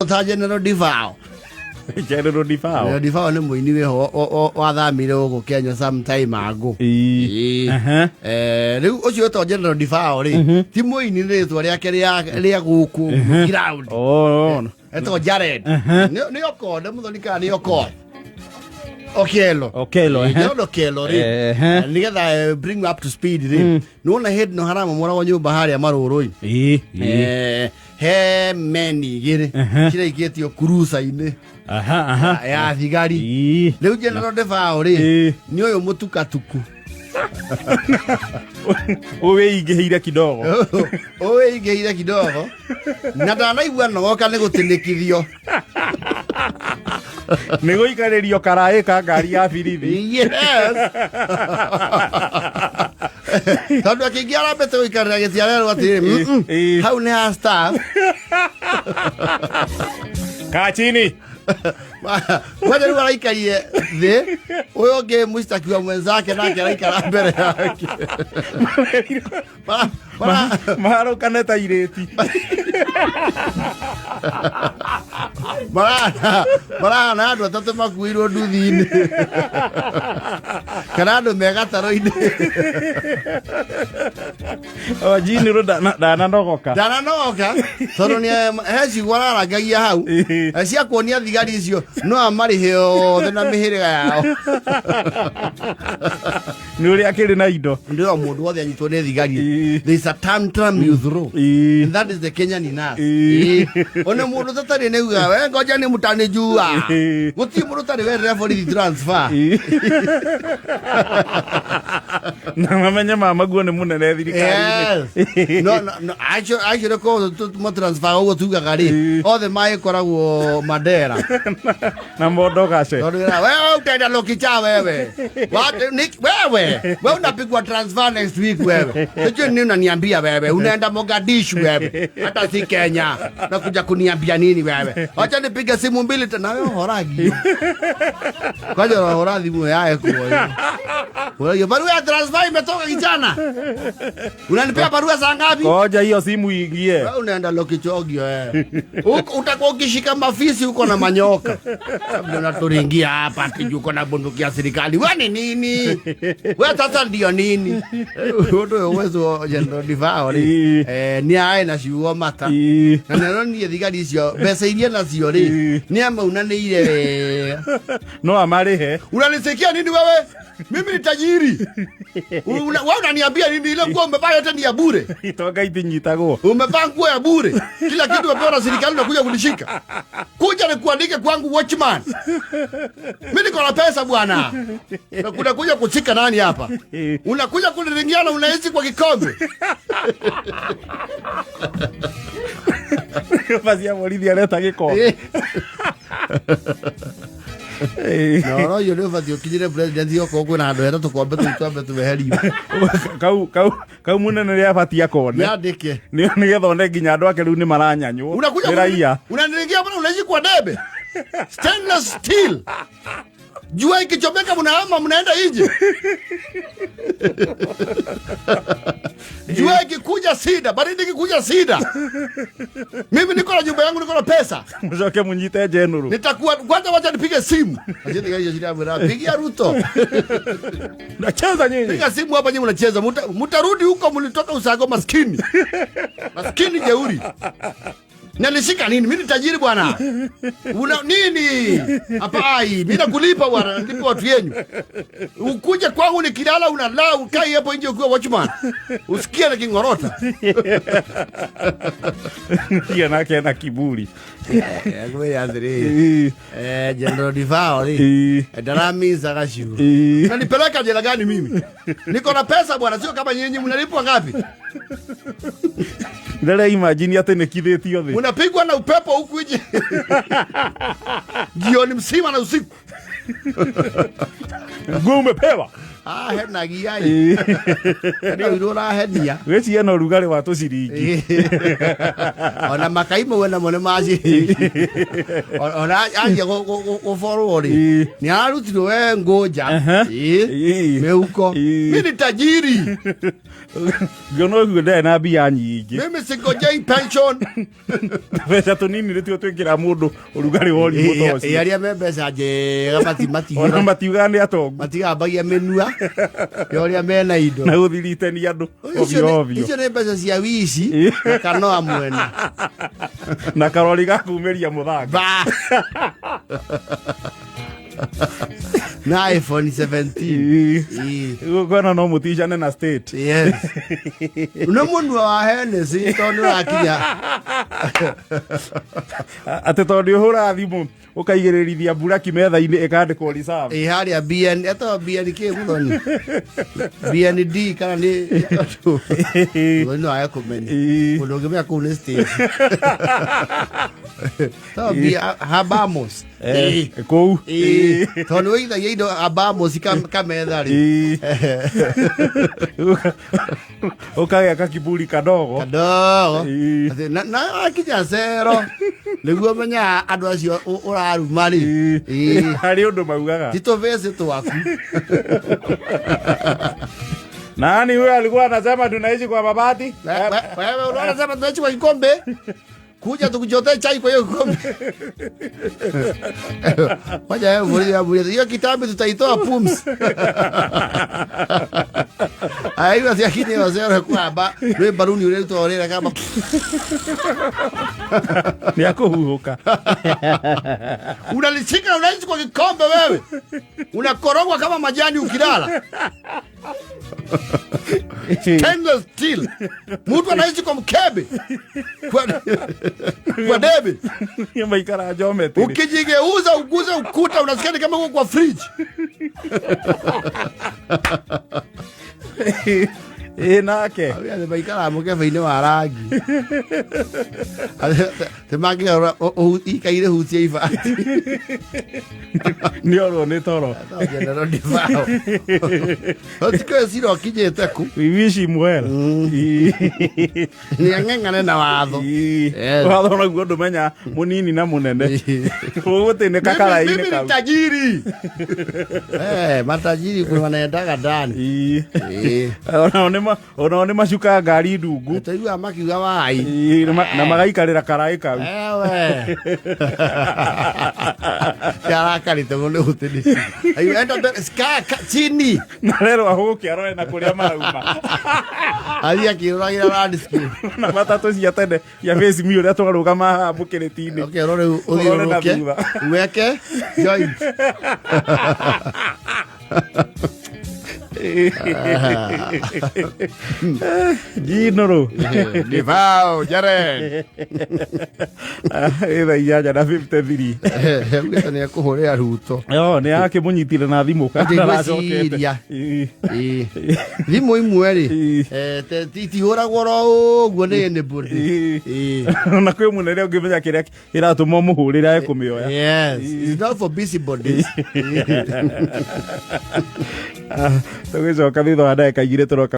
Ta General Divao. General Divao. General Divao ni muini we ho wathamire go Kenya sometime ago. Riu ucio to General Divao ri ti muini ritwa riake ria guku ground. Oh. Eto Jared. Ni okode muthoni ni okode. Okelo. Okelo ri. Nigetha bring up to speed ri. Nona head no harama mora nyumba haria marurui. He meni gire kira igetio cruiser ine ya thigari riu General Divao ri ni uyu mutukatuku owe igeire kidogo na ndanaigua nogoka ni gutinekithio ni guikaririo karae ka ngari ya birithi. Yes. Tondu akingia arambete guikarira gitiarero atiri hau ni ha staff kachini wale wanaikalie the huyo ge mustakiwa mwenzake nake anaikara mbele yake maro kaneta ireti Marana andu atatu makuirwo nduthi-ini kana andu megataro-ini jini ro ndananogoka tondu ni heci gwararangagia hau cia kuonia thigari icio no amarihe othe na mihiriga yao ni uri akiri na indo ndio mundu wothe anyitwo ni thigari. There is a tantrum you throw and that is the Kenyan in us. Ona mundu tatari neuga we ngoja ni mutani jua guti mundu tari we referee transfer na mamenya mamaguo ni munene thirikari. No actually ko mo transfer ugo tugaga ri othe mai koragwo Mandera na mondo gace wewe utaenda Lokicha wewe wewe unapigwa transfer next week wewe sio nini unaniambia wewe unaenda Mogadishu wewe hata si Kenya na kuja kuniambia nini wewe acha nipige simu mbili tena wewe horagi kwaje horadhi mwe yae kwa wewe barua ya transfer imetoka kijana unanipea barua saa ngapi ngoja hiyo simu ingie wewe unaenda Lokichogio wewe utakuwa ukishika mafisi huko na manyoka ndio naturingia hapa atijuko na bunduki ya serikali wewe nini wewe sasa ndio nini wewe uwezo General Divao ni ae na ciugo mata na nero ni thigari icio mbeca iria nacio ri ni ama unaniire no amarihe unanisikia nini wewe mimi ni tajiri wewe unaniambia nini ile nguo umevaa yote ni ya bure itoka itinyitagwo umevaa nguo ya bure kila kitu umepewa na serikali unakuja kunishika kuja nikuandike kwangu watchman mimi niko na pesa bwana unakuja kuchika nani hapa unakuja kuniringiana unaishi kwa kikombe fazia morithi aleta gikombe no yo no fatio kijire president yoko kuna andu era tukombe tubeheri kau munene ria fatia kone yandike ni gethonde nginya andu ake riu ni maranyanywo unakuja raia unaniringia bwana unaishi kwa debe stainless steel jua ikichomeka mnahama mnaenda nje jua ikikuja sida baridi ikikuja sida mimi niko na nyumba yangu niko na pesa mzoke munyite jenuru nitakuwa kwanza wacha nipige simu ajende gari shida bwana pigia Ruto nacheza nyinyi piga simu hapa nyinyi mnacheza mtarudi huko mlitoka usago maskini jeuri nalishika nini mimi ni tajiri bwana una nini hapa ai mimi nakulipa bwana ndipo watu yenu ukuje kwangu nikilala unalala ukai hapo nje ukiwa watchman usikie na kingorota hiyo nake na kiburi wewe Andrei General Divao darami zagashu unanipeleka jela gani mimi niko na pesa bwana sio kama nyinyi mnalipwa ngapi ndale imagine ate nekithitio thi unapigwa na upepo huku nje jioni mzima na usiku nguo umepewa Ahenagia ndio irora henia weci no rugari wa tuciringi ona makaimo wena mone maji ona aje go forward ni arutirwo we ngoja meuko mimi tajiri ngono gude na bia nyingi mimi singojei pension pesa tunini ritio twikira mundu urugari wori mutoci yaria mbeca njega mati ona matiuga ni atongu matigambagia menua yoria mena indo na guthiritania andu ovyo ovyo icio ni mbeca cia wici na kanoa mwene na karori gakumeria muthanga na iPhone 17 gukona no mutijane na state yes no mundu wa Hennessy tondu akinya ate tondu hura thimu ukaigirithia mbura kimetha-ini ikandikwo reserve haria BN eto BN ke muthoni BND kana ni no aya kumenya mundu ngimya ku ni state to bia habamos kou tondu weitha indo habamos kametha ri ukagea kakiburi kadogo na akinya zero niguo menya andu acio uraruma ri hari undu maugaga tito vese twaku nani huyo alikuwa anasema tunaishi kwa mabati wewe unasema tunaishi kwa kikombe kuja tukujote chai kwa hiyo kikombe moja yao muri hiyo kitabu tutaitoa pumzi aiwa yakini wazee kwa ba wewe baruni ule tuorera kama ni akuhuhuka unalishika unaishi kwa kikombe wewe unakorogwa kama majani ukilala stainless steel mtu anaishi kwa mkebe kwa debe yamba ikara geometry ukijigeuza uguze ukuta unasikia kama uko kwa fridge nake ale baikara mukebe-ini wa rangi temangira ikaire hutia ibati ni oro ni toro general divao otiko siro kijete ku we wish him well ni ngengane na watho watho na guo menya munini na munene gutine kakara-ini kau mimi tajiri matajiri kwa wanaendaga ndani ona macuka ngari ndungu taigua makiuga wai na magaikarira karai kau ewe yarakarite muno utini ayu enda chini na rero ahuki arore na kuria marauma aria kiruragira landscape na matatu cia tene ya face mi uria twarugama mukiriti-ini okay rore uthiuruke weke joint Ginoro Divao Jaren ira inyanya na 53 ugeta ni akuhuria Ruto yo ni yake munyitire na thimu kana cokeria thimu imwe ri titihuragwo ro uguo ni body na kwi munene ungimenya kiria iratuma muhurira ekumioya yes it's not for busy bodies tugicoka thutha wa ndagika igiri turoka